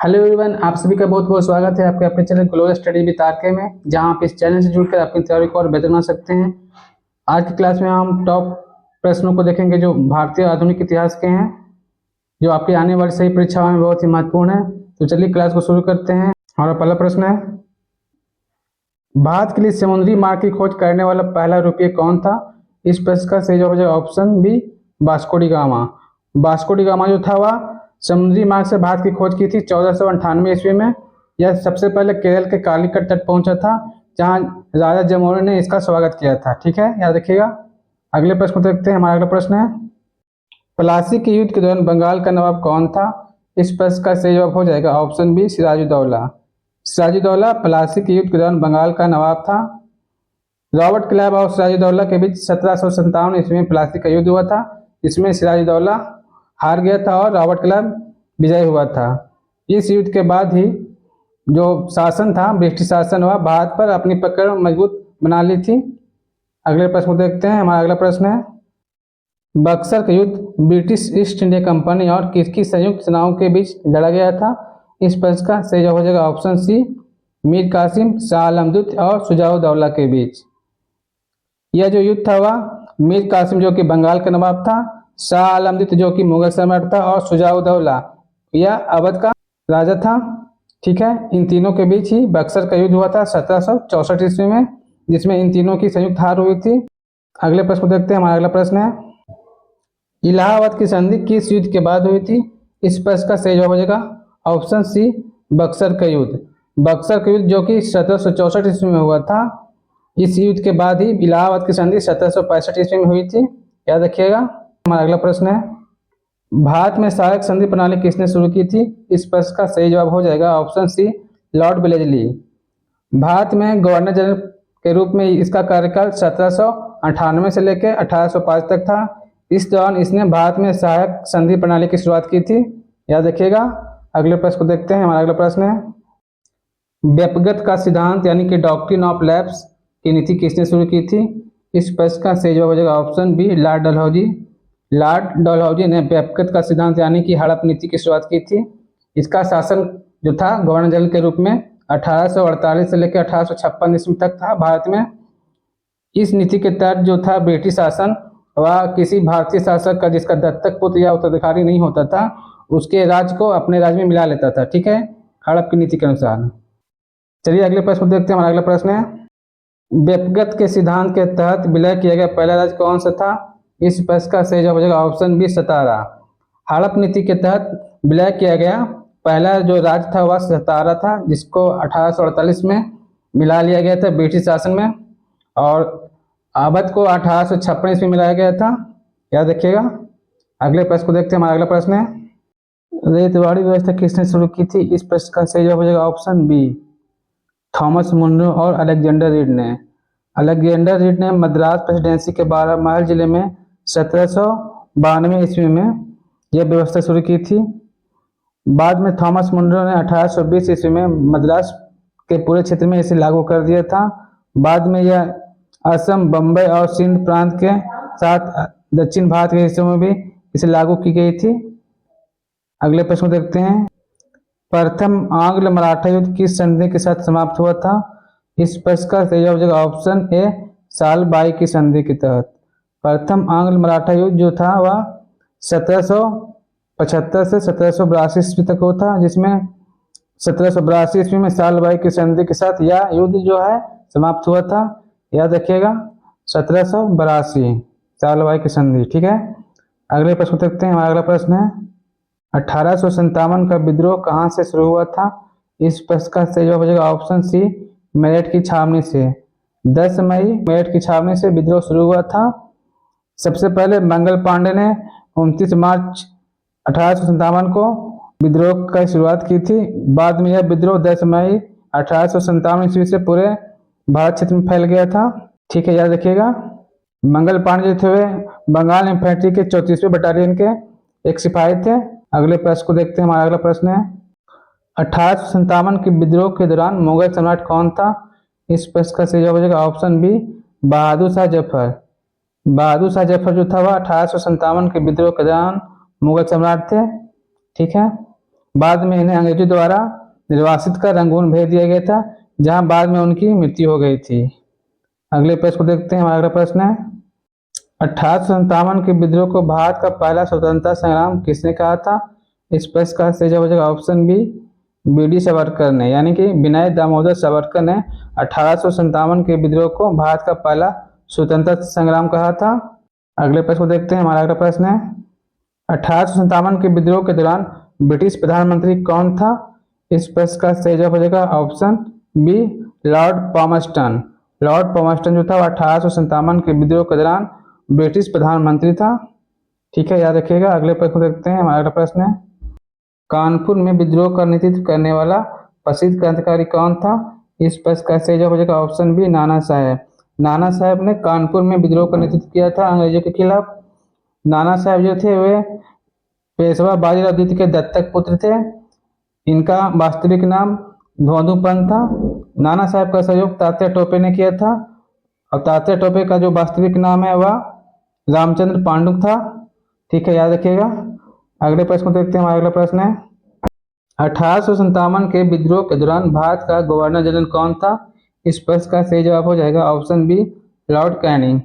Hello everyone, आप सभी का बहुत बहुत स्वागत है आपके अपने channel global study with RK में, जहां आप इस चैनल से जुड़कर अपनी तैयारी को और बेहतर बना सकते हैं। आज की क्लास में हम टॉप प्रश्नों को देखेंगे जो भारतीय आधुनिक इतिहास के हैं, जो आपकी आने वाली सही परीक्षाओं में बहुत ही महत्वपूर्ण है। तो चलिए क्लास को शुरू करते हैं। हमारा पहला प्रश्न है, भारत के लिए समुद्री मार्ग की खोज करने वाला पहला यूरोपीय कौन था? इस प्रश्न का सही जवाब है ऑप्शन बी, वास्को डी गामा। वास्को डी गामा जो था वह समुद्री मार्ग से भारत की खोज की थी 1498 ईस्वी में। यह सबसे पहले केरल के कालीकट तट पहुंचा था, जहां राजा जमोरी ने इसका स्वागत किया था। ठीक है, याद रखिएगा। अगले प्रश्न को देखते हैं। हमारा अगला प्रश्न है, प्लासी के युद्ध के दौरान बंगाल का नवाब कौन था? इस प्रश्न का सही जवाब हो जाएगा ऑप्शन बी, सिराजुद्दौला। सिराजुद्दौला प्लासी के युद्ध के दौरान बंगाल का नवाब था। रॉबर्ट क्लाइव और सिराजुद्दौला के बीच 1757 ईस्वी में प्लासी का युद्ध हुआ था। इसमें सिराजुद्दौला हार गया था और रॉबर्ट क्लाइव विजय हुआ था। इस युद्ध के बाद ही जो शासन था, ब्रिटिश शासन, हुआ भारत पर अपनी पकड़ मजबूत बना ली थी। अगले प्रश्न को देखते हैं। हमारा अगला प्रश्न है, बक्सर का युद्ध ब्रिटिश ईस्ट इंडिया कंपनी और किसकी संयुक्त सेनाओं के बीच लड़ा गया था? इस प्रश्न का सही जवाब हो जाएगा ऑप्शन सी, मीर कासिम, शाह आलम दूत और शुजाउद्दौला के बीच। यह जो युद्ध था वह मीर कासिम जो कि बंगाल का नवाब था, शाह आलम द्वितीय जो कि मुगल सम्राट था, और शुजाउद्दौला यह अवध का राजा था। ठीक है, इन तीनों के बीच ही बक्सर का युद्ध हुआ था 1764 ईस्वी में, जिसमें इन तीनों की संयुक्त हार हुई थी। अगले प्रश्न को देखते हैं। हमारा अगला प्रश्न है, इलाहाबाद की संधि किस युद्ध के बाद हुई थी? इस प्रश्न का सही जवाब हो जाएगा ऑप्शन सी, बक्सर का युद्ध। बक्सर का युद्ध जो कि 1764 ईस्वी में हुआ था, इस युद्ध के बाद ही इलाहाबाद की संधि 1765 ईस्वी में हुई थी। याद रखिएगा। हमारा अगला प्रश्न है, भारत में सहायक संधि प्रणाली किसने शुरू की थी? इस प्रश्न का सही जवाब हो जाएगा option C, Lord Wellesley. Bharat में गवर्नर जनरल के रूप में इसका कार्यकाल 1798 से लेकर 1805 तक था। इस दौरान इसने भारत में सहायक संधि प्रणाली की शुरुआत की थी। याद रखिएगा। अगले प्रश्न को देखते हैं। हमारा अगला प्रश्न है, व्यपगत का सिद्धांत यानी कि डॉक्ट्रिन ऑफ लैप्स की नीति किसने शुरू की थी? इस प्रश्न का सही जवाब हो जाएगा option B, Lord Dalhousie. Lord Dalhousie ने व्यपगत का सिद्धांत यानी कि हड़प नीति की शुरुआत की थी। इसका शासन जो था गवर्नर जनरल के रूप में 1848 से लेकर 1856 ईस्वी तक था भारत में। इस नीति के तहत जो था ब्रिटिश शासन वह किसी भारतीय शासक का जिसका दत्तक पुत्र या उत्तराधिकारी नहीं होता था, उसके राज्य को अपने राज्य में मिला लेता था। ठीक है, हड़प की नीति के अनुसार। चलिए अगले प्रश्न को देखते हैं। हमारा अगला प्रश्न है, व्यपगत के सिद्धांत के तहत विलय किया गया पहला राज्य कौन सा था? इस प्रश्न का सही जवाब हो जाएगा ऑप्शन बी, सतारा। हड़प नीति के तहत विलय किया गया पहला जो राज्य था वह सतारा था, जिसको 1848 में मिला लिया गया था ब्रिटिश शासन में, और अवध को 1856 ईस्वी में मिलाया गया था। याद रखिएगा। अगले प्रश्न को देखते हैं। हमारा अगला प्रश्न है, रेतवाड़ी व्यवस्था किसने शुरू की थी? इस प्रश्न का सही जवाब हो जाएगा ऑप्शन बी, थॉमस मुनरो और अलेक्जेंडर रीड ने। अलेक्जेंडर रीड ने मद्रास प्रेसिडेंसी के बारामहल जिले में 1792 ईस्वी में यह व्यवस्था शुरू की थी। बाद में थॉमस मुनरो ने 1820 ईस्वी में मद्रास के पूरे क्षेत्र में इसे लागू कर दिया था। बाद में यह असम, बम्बई और सिंध प्रांत के साथ दक्षिण भारत के हिस्सों में भी इसे लागू की गई थी। अगले प्रश्न को देखते हैं, प्रथम आंग्ल मराठा युद्ध किस संधि के साथ समाप्त हुआ था? इस प्रश्न का सही जवाब हो जाएगा ऑप्शन ए, साल बाई की संधि के तहत। प्रथम आंग्ल मराठा युद्ध जो था वह 1775 से 1782 ईस्वी तक हुआ था, जिसमें 1782 ईस्वी में साल बाई की संधि के साथ यह युद्ध जो है समाप्त हुआ था। याद रखिएगा, 1782 साल बाई की संधि। ठीक है, अगले प्रश्न देखते हैं। हमारा अगला प्रश्न है, 1857 का विद्रोह कहाँ से शुरू हुआ था? इस प्रश्न का सही जवाब हो जाएगा ऑप्शन सी, मेरठ की छावनी से। 10 मई मेरठ की छावनी से विद्रोह शुरू हुआ था। सबसे पहले मंगल पांडे ने 29 मार्च 1857 को विद्रोह की शुरुआत की थी। बाद में यह विद्रोह 10 मई 1857 ईस्वी से पूरे भारत क्षेत्र में फैल गया था। ठीक है, याद रखिएगा। मंगल पांडे जो थे बंगाल इन्फेंट्री के 34वें बटालियन के एक सिपाही थे। अगले प्रश्न को देखते हैं। हमारा अगला प्रश्न है, 1857 के विद्रोह के दौरान मुगल सम्राट कौन था? इस प्रश्न का सही जवाब हो जाएगा ऑप्शन बी, बहादुर शाह जफर। बहादुर शाह जफर जो था वह 1857 के विद्रोह के दौरान मुगल सम्राट थे। ठीक है, बाद में इन्हें अंग्रेजों द्वारा निर्वासित कर रंगून भेज दिया गया था, जहां बाद में उनकी मृत्यु हो गई थी। अगले प्रश्न को देखते हैं। हमारा अगला प्रश्न है 1857 के विद्रोह को भारत का पहला स्वतंत्रता संग्राम किसने कहा था? इस प्रश्न का सही जवाब हो जाएगा ऑप्शन बी, बी.डी. सावरकर ने, यानी कि विनय दामोदर सावरकर ने 1857 के विद्रोह को भारत का पहला स्वतंत्रता संग्राम कहा था। अगले प्रश्न को देखते हैं। हमारा अगला प्रश्न है 1857 के विद्रोह के दौरान ब्रिटिश प्रधानमंत्री कौन था? इस प्रश्न का सही जवाब हो जाएगा option B, Lord Palmerston. Lord Palmerston जो था 1857 के विद्रोह के दौरान ब्रिटिश प्रधानमंत्री था। ठीक है, याद रखिएगा। अगले प्रश्न को देखते हैं। हमारा अगला प्रश्न है कानपुर में विद्रोह का नेतृत्व करने वाला प्रसिद्ध क्रांतिकारी कौन था? इस प्रश्न का सही जवाब हो जाएगा ऑप्शन बी, नाना साहेब। नाना साहेब ने कानपुर में विद्रोह का नेतृत्व किया था अंग्रेजों के खिलाफ। नाना साहेब जो थे वे पेशवा बाजीराव द्वितीय के दत्तक पुत्र थे। इनका वास्तविक नाम धोंधूपंत था। नाना साहब का सहयोग तात्या टोपे ने किया था और तात्या टोपे का जो वास्तविक नाम है वह रामचंद्र पांडुक था। ठीक है, याद रखिएगा। अगले प्रश्न को देखते हैं। हमारा अगला प्रश्न है 1857 के विद्रोह के दौरान भारत का गवर्नर जनरल कौन था? इस प्रश्न का सही जवाब हो जाएगा option B, Lord Canning.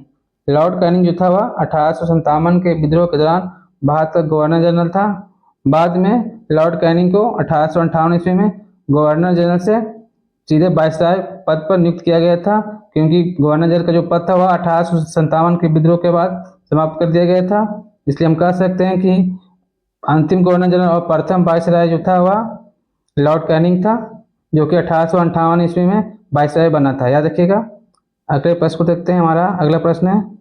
Lord Canning जो था वह 1857 के विद्रोह के दौरान भारत का गवर्नर जनरल था। बाद में लॉर्ड कैनिंग को 1858 ईस्वी में गवर्नर जनरल से सीधे वायसराय पद पर नियुक्त किया गया था, क्योंकि गवर्नर जनरल का जो पद था वह 1857 के विद्रोह के बाद समाप्त कर दिया गया था। इसलिए हम कह सकते हैं कि अंतिम गवर्नर जनरल और प्रथम वायसराय जो था वह लॉर्ड कैनिंग था, जो कि 1858 ईस्वी में वायसराय बना था। याद रखिएगा। अगले प्रश्न को देखते हैं। हमारा अगला प्रश्न है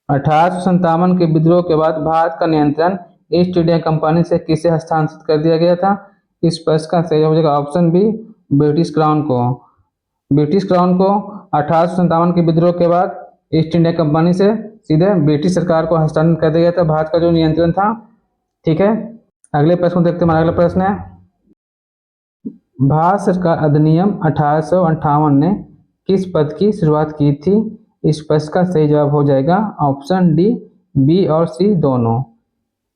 1857 के विद्रोह के बाद भारत का नियंत्रण ईस्ट इंडिया कंपनी से किसे हस्तांतरित कर दिया गया था? इस प्रश्न का सही हो जाएगा ऑप्शन बी, ब्रिटिश क्राउन को। ब्रिटिश क्राउन को 1857 के विद्रोह के बाद ईस्ट इंडिया कंपनी से सीधे ब्रिटिश सरकार को हस्तांतरित कर दिया गया था, भारत का जो नियंत्रण था। ठीक है, अगले प्रश्न को देखते हैं। हमारा अगला प्रश्न है भारत सरकार अधिनियम 1858 ने किस पद की शुरुआत की थी? इस प्रश्न का सही जवाब हो जाएगा ऑप्शन डी, बी और सी दोनों।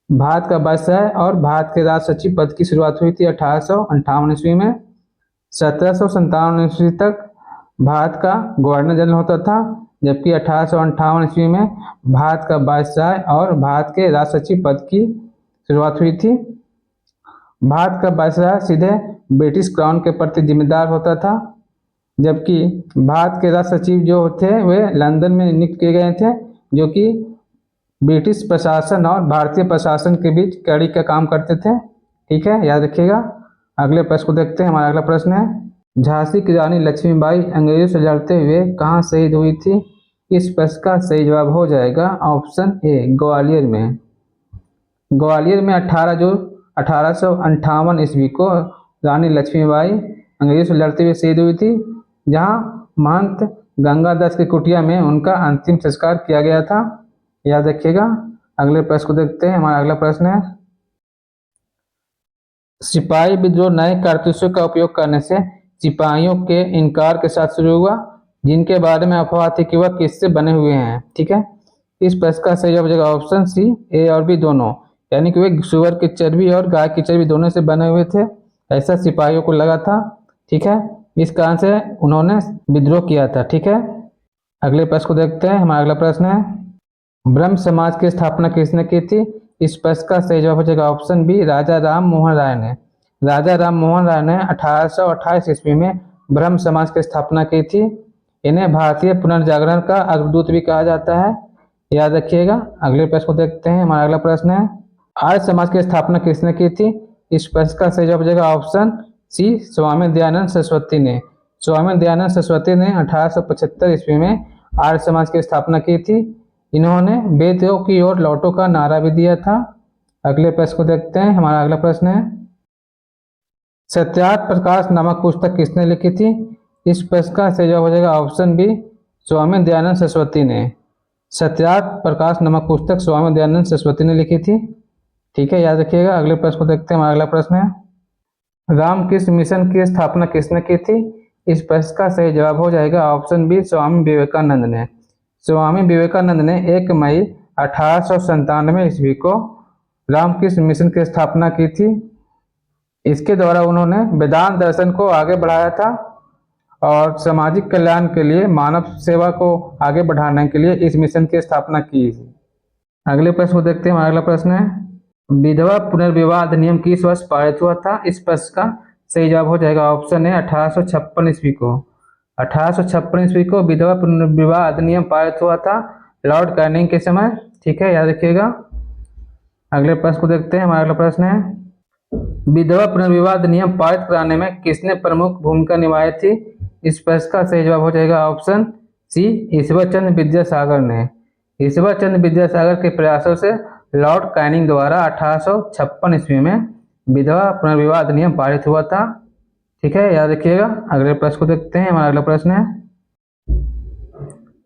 भारत का वायसराय और भारत के राज सचिव पद की शुरुआत हुई थी 1858 ईस्वी में। 1757 ईस्वी तक भारत का गवर्नर जनरल होता था, जबकि 1858 ईस्वी में भारत का वायसराय और भारत के राज सचिव पद की शुरुआत हुई थी। भारत का वायसराय सीधे ब्रिटिश क्राउन के प्रति जिम्मेदार होता था, जबकि भारत के राज सचिव जो थे वे लंदन में नियुक्त किए गए थे, जो कि ब्रिटिश प्रशासन और भारतीय प्रशासन के बीच कड़ी का काम करते थे। ठीक है, याद रखिएगा। अगले प्रश्न को देखते हैं। हमारा अगला प्रश्न है झांसी की रानी लक्ष्मीबाई अंग्रेजों से लड़ते हुए कहाँ शहीद हुई थी? इस प्रश्न का सही जवाब हो जाएगा ऑप्शन ए, ग्वालियर में। ग्वालियर में 1858 ईस्वी को रानी लक्ष्मीबाई अंग्रेजों से लड़ते हुए शहीद हुई थी, जहां महंत गंगादास की कुटिया में उनका अंतिम संस्कार किया गया था। याद रखिएगा। अगले प्रश्न को देखते हैं। हमारा अगला प्रश्न है सिपाही विद्रोह नए कारतूसों का उपयोग करने से सिपाहियों के इनकार के साथ शुरू हुआ, जिनके बारे में अफवाह थी कि वह किससे बने हुए हैं। ठीक है, इस प्रश्न का सही जवाब हो जाएगा ऑप्शन सी, ए और बी दोनों, यानी कि वे सुअर की चर्बी और गाय की चर्बी दोनों से बने हुए थे, ऐसा सिपाहियों को लगा था। ठीक है, इस कारण से उन्होंने विद्रोह किया था। ठीक है, अगले प्रश्न को देखते हैं। हमारा अगला प्रश्न है ब्रह्म समाज की स्थापना किसने की थी? इस प्रश्न का सही जवाब हो जाएगा ऑप्शन बी, राजा राम मोहन राय ने। राजा राम मोहन राय ने 1828 ईस्वी में ब्रह्म समाज की स्थापना की थी। इन्हें भारतीय पुनर्जागरण का अग्रदूत भी कहा जाता है। याद रखिएगा। अगले प्रश्न को देखते हैं। हमारा अगला प्रश्न है आर्य समाज की स्थापना किसने की थी? इस प्रश्न का सही जवाब हो जाएगा ऑप्शन सी, स्वामी दयानंद सरस्वती ने। स्वामी दयानंद सरस्वती ने 1875 ईस्वी में आर्य समाज की स्थापना की थी। इन्होंने वेदों की ओर लौटो का नारा भी दिया था। अगले प्रश्न को देखते हैं। हमारा अगला प्रश्न है सत्यार्थ प्रकाश नामक पुस्तक किसने लिखी थी? इस प्रश्न का सही जवाब हो जाएगा ऑप्शन बी, स्वामी दयानंद सरस्वती ने। सत्यार्थ प्रकाश नामक पुस्तक स्वामी दयानंद सरस्वती ने लिखी थी। ठीक है, याद रखिएगा। अगले प्रश्न को देखते हैं। हमारा अगला प्रश्न है रामकृष्ण मिशन की स्थापना किसने की थी? इस प्रश्न का सही जवाब हो जाएगा ऑप्शन बी, स्वामी विवेकानंद ने। स्वामी विवेकानंद ने 1 मई 1897 ईस्वी को रामकृष्ण मिशन की स्थापना की थी। इसके द्वारा उन्होंने वेदांत दर्शन को आगे बढ़ाया था और सामाजिक कल्याण के लिए, मानव सेवा को आगे बढ़ाने के लिए इस मिशन की स्थापना की। अगले प्रश्न को देखते हैं। हमारा अगला प्रश्न है, विधवा पुनर्विवाह अधिनियम किस वर्ष पारित हुआ था? इस प्रश्न का सही जवाब हो जाएगा ऑप्शन है 1856 ईस्वी को। 1856 ईस्वी को विधवा पुनर्विवाह अधिनियम पारित हुआ था लॉर्ड कैनिंग के समय। ठीक है, याद रखिएगा। अगले प्रश्न को देखते हैं। हमारा अगला प्रश्न है, विधवा पुनर्विवाह अधिनियम पारित कराने में किसने प्रमुख भूमिका निभाई थी? इस प्रश्न का सही जवाब हो जाएगा ऑप्शन सी, ईश्वर चंद्र विद्यासागर ने। ईश्वर चंद्र विद्यासागर के प्रयासों से लॉर्ड कैनिंग द्वारा 1856 ईस्वी में विधवा पुनर्विवाह अधिनियम पारित हुआ था। ठीक है, याद रखिएगा। अगले प्रश्न को देखते हैं। हमारा अगला प्रश्न है,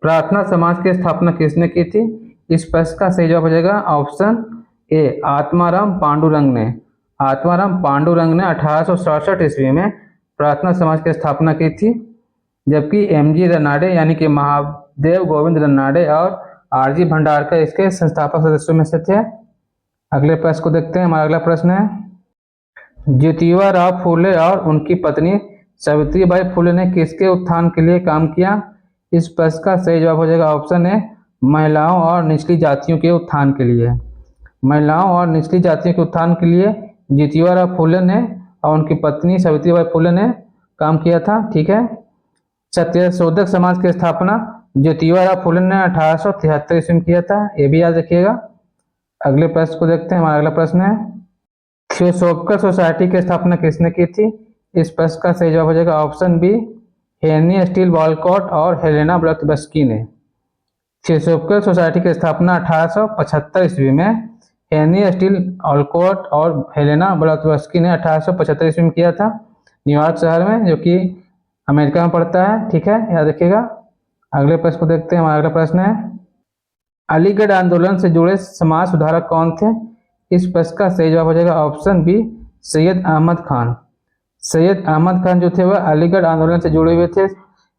प्रार्थना समाज की स्थापना किसने की थी? इस प्रश्न का सही जवाब हो जाएगा ऑप्शन ए, आत्माराम पांडुरंग ने। आत्माराम पांडुरंग ने 1867 ईस्वी में प्रार्थना समाज की स्थापना की थी, जबकि एमजी रनाडे यानी कि महादेव गोविंद रनाडे और आरजी भंडारकर इसके संस्थापक सदस्यों में से थे। अगले प्रश्न को देखते हैं। हमारा अगला प्रश्न है, ज्योतिबा राव फूले और उनकी पत्नी सावित्रीबाई फूले ने किसके उत्थान के लिए काम किया? इस प्रश्न का सही जवाब हो जाएगा ऑप्शन है, महिलाओं और निचली जातियों के उत्थान के लिए। महिलाओं और निचली जातियों के उत्थान के लिए ज्योतिबा राव फूले ने और उनकी पत्नी सावित्रीबाई फूले ने काम किया था। ठीक है। सत्यशोधक समाज की स्थापना ज्योतिबा राव फूले ने 1873 ईस्वी में किया था, ये भी याद रखिएगा। अगले प्रश्न को देखते हैं। हमारा अगला प्रश्न है, थियोसोफिकल सोसाइटी की स्थापना किसने की थी? इस प्रश्न का सही जवाब हो जाएगा option B, Henry Steel Olcott और हेलेना ब्लत्सकी ने। थियोसोफिकल सोसाइटी की स्थापना 1875 ईस्वी में हेनरी स्टील वॉलकॉट और हेलेना ब्लत्सकी ने 1875 ईस्वी में किया था, न्यूयॉर्क शहर में, जो कि अमेरिका में पड़ता है। ठीक है, याद रखिएगा। अगले प्रश्न को देखते हैं। हमारा अगला प्रश्न है, अलीगढ़ आंदोलन से जुड़े समाज सुधारक कौन थे? इस प्रश्न का सही जवाब हो जाएगा ऑप्शन बी, सैयद अहमद खान। सैयद अहमद खान जो थे वह अलीगढ़ आंदोलन से जुड़े हुए थे।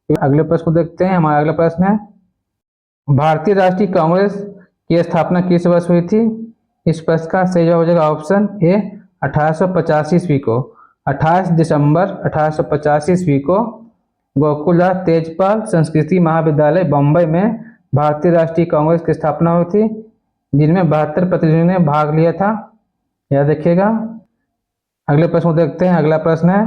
अगले प्रश्न को देखते हैं। हमारा अगला प्रश्न है, भारतीय राष्ट्रीय कांग्रेस की स्थापना किस वर्ष हुई थी? इस प्रश्न का सही जवाब हो जाएगा ऑप्शन ए, 1885 ईस्वी को। 28 दिसंबर 1885 ईस्वी को गोकुलदास तेजपाल संस्कृति महाविद्यालय बम्बई में भारतीय राष्ट्रीय कांग्रेस की स्थापना हुई थी, जिनमें 72 प्रतिनिधियों ने भाग लिया था, याद रखिएगा। अगले प्रश्न को देखते हैं। अगला प्रश्न है,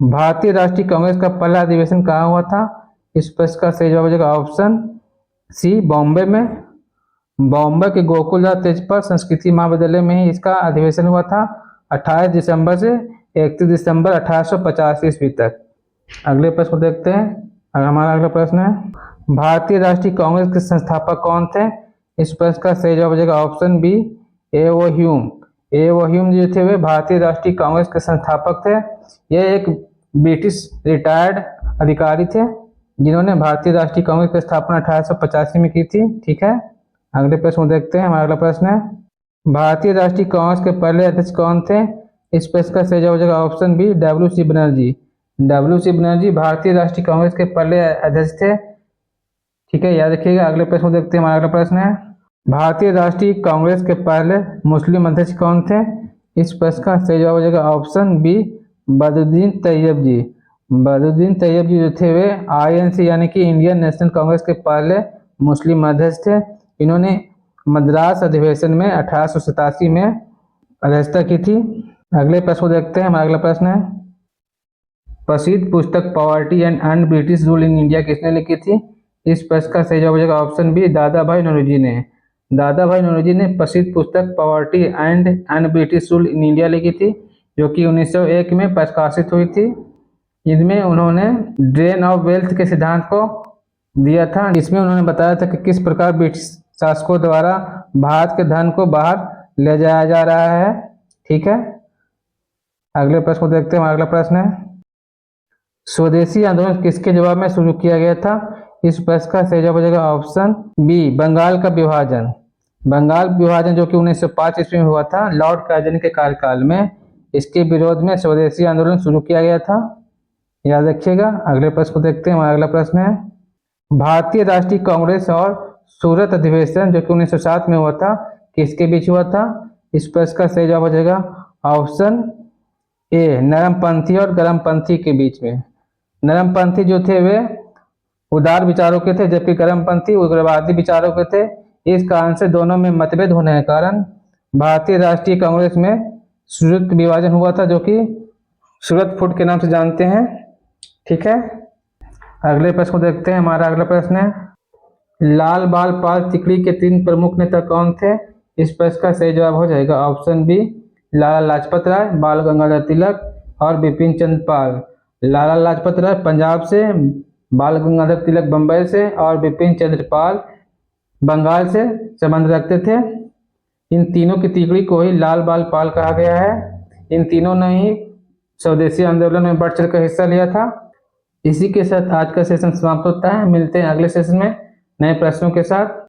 भारतीय राष्ट्रीय कांग्रेस का पहला अधिवेशन कहाँ हुआ था? इस प्रश्न का सही जवाब हो जाएगा ऑप्शन सी, बॉम्बे में। बॉम्बे के गोकुलदास तेजपाल संस्कृति महाविद्यालय में ही इसका अधिवेशन हुआ था, 28 दिसंबर से 31 दिसंबर 1885 ईस्वी तक। अगले प्रश्न को देखते हैं। हमारा अगला प्रश्न है, भारतीय राष्ट्रीय कांग्रेस के संस्थापक कौन थे? इस प्रश्न का सही जवाब हो जाएगा ऑप्शन बी, ए ओ ह्यूम। ए ओ ह्यूम जो थे वे भारतीय राष्ट्रीय कांग्रेस के संस्थापक थे। ये एक ब्रिटिश रिटायर्ड अधिकारी थे, जिन्होंने भारतीय राष्ट्रीय कांग्रेस की स्थापना 1885 में की थी। ठीक है। अगले प्रश्न को देखते हैं। हमारा अगला प्रश्न है, भारतीय राष्ट्रीय कांग्रेस के पहले अध्यक्ष कौन थे? इस प्रश्न का सही जवाब हो जाएगा ऑप्शन बी, डब्ल्यू.सी. बनर्जी। डब्ल्यू.सी. बनर्जी भारतीय राष्ट्रीय कांग्रेस के पहले अध्यक्ष थे। ठीक है, याद रखिएगा। अगले प्रश्न को देखते हैं। हमारा अगला प्रश्न है, भारतीय राष्ट्रीय कांग्रेस के पहले मुस्लिम अध्यक्ष कौन थे? इस प्रश्न का सही जवाब हो जाएगा ऑप्शन बी, बदरुद्दीन तैयब जी। बदरुद्दीन तैयब जी जो थे वे INC यानी कि इंडियन नेशनल कांग्रेस के पहले मुस्लिम अध्यक्ष थे। इन्होंने मद्रास अधिवेशन में 1887 में अध्यक्षता की थी। अगले प्रश्न को देखते हैं। हमारा अगला प्रश्न है, प्रसिद्ध पुस्तक poverty and British rule in India किसने लिखी थी? इस प्रश्न का सही जवाब हो जाएगा ऑप्शन बी, दादा भाई नौरोजी ने। दादा भाई नौरोजी ने प्रसिद्ध पुस्तक poverty and British rule in India लिखी थी, जो कि 1901 में प्रकाशित हुई थी। इनमें उन्होंने ड्रेन ऑफ वेल्थ के सिद्धांत को दिया था। इसमें उन्होंने बताया था कि किस प्रकार ब्रिटिश शासकों द्वारा भारत के धन को बाहर ले जाया जा रहा है। ठीक है। अगले प्रश्न को देखते हैं। हमारा अगला प्रश्न है, स्वदेशी आंदोलन किसके जवाब में शुरू किया गया था? इस प्रश्न का सही जवाब हो जाएगा ऑप्शन बी, बंगाल का विभाजन। बंगाल विभाजन जो कि 1905 ईस्वी में हुआ था, लॉर्ड कार्जन के कार्यकाल में इसके विरोध में स्वदेशी आंदोलन शुरू किया गया था, याद रखिएगा। अगले प्रश्न को देखते हैं। हमारा अगला प्रश्न है, भारतीय राष्ट्रीय कांग्रेस और सूरत अधिवेशन जो कि 1907 में हुआ था, किसके बीच हुआ था? इस प्रश्न का सही जवाब हो जाएगा ऑप्शन ए नरमपंथी और गर्मपंथी के बीच में। नरमपंथी जो थे वे उदार विचारों के थे, जबकि गर्मपंथी उग्रवादी विचारों के थे। इस कारण से दोनों में मतभेद होने के कारण भारतीय राष्ट्रीय कांग्रेस में सुरत विभाजन हुआ था, जो कि सूरत फुट के नाम से जानते हैं। ठीक है, अगले प्रश्न को देखते हैं। हमारा अगला प्रश्न है लाल बाल पाल तिकड़ी के 3 प्रमुख नेता कौन थे? इस प्रश्न का सही जवाब हो जाएगा ऑप्शन बी लाला लाजपत राय, बाल गंगाधर तिलक और बिपिन चंद्र पाल। लाला लाजपत राय पंजाब से, बाल गंगाधर तिलक बंबई से और बिपिन चंद्र पाल बंगाल से संबंध रखते थे। इन तीनों की तिकड़ी को ही लाल बाल पाल कहा गया है। इन तीनों ने ही स्वदेशी आंदोलन में बढ़ चढ़ कर हिस्सा लिया था। इसी के साथ आज का सेशन समाप्त होता है। मिलते हैं अगले सेशन में नए प्रश्नों के साथ।